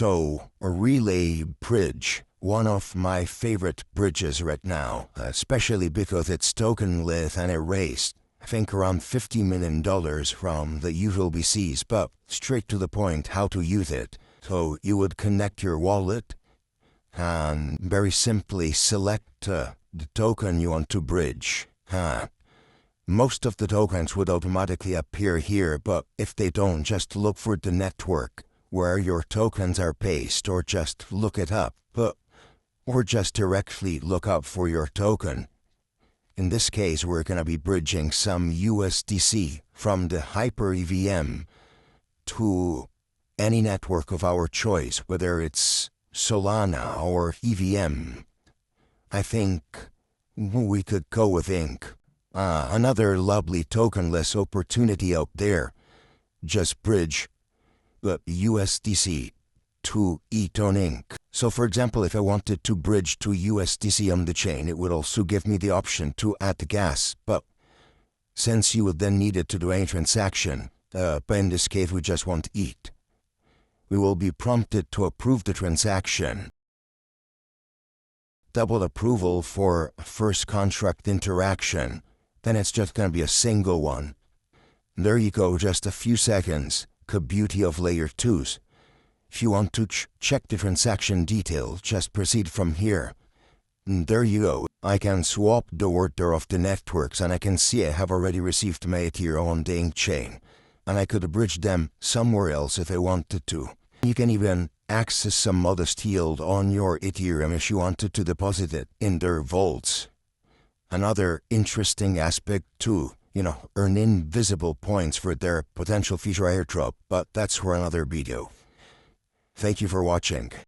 So, a relay bridge, one of my favorite bridges right now, especially because it's tokenless and it raised, I think, around $50 million from the usual BCs, but straight to the point how to use it. So you would connect your wallet and very simply select the token you want to bridge. Most of the tokens would automatically appear here, but if they don't, just look for the network where your tokens are based, or just look it up, or just directly look up for your token. In this case, we're going to be bridging some USDC from the Hyper EVM to any network of our choice, whether it's Solana or EVM. I think we could go with Inc. Another lovely tokenless opportunity out there. Just bridge the USDC to ETH on Inc. So for example, if I wanted to bridge to USDC on the chain, it would also give me the option to add the gas. But since you would then need it to do any transaction, but in this case we just want ETH, we will be prompted to approve the transaction. Double approval for first contract interaction. Then it's just going to be a single one. There you go, just a few seconds. The beauty of layer 2s. If you want to check the transaction details, just proceed from here. And there you go. I can swap the order of the networks, and I can see I have already received my Ethereum on the Inc chain. And I could bridge them somewhere else if I wanted to. You can even access some modest yield on your Ethereum if you wanted to deposit it in their vaults. Another interesting aspect too, earn invisible points for their potential future airdrop, but that's for another video. Thank you for watching.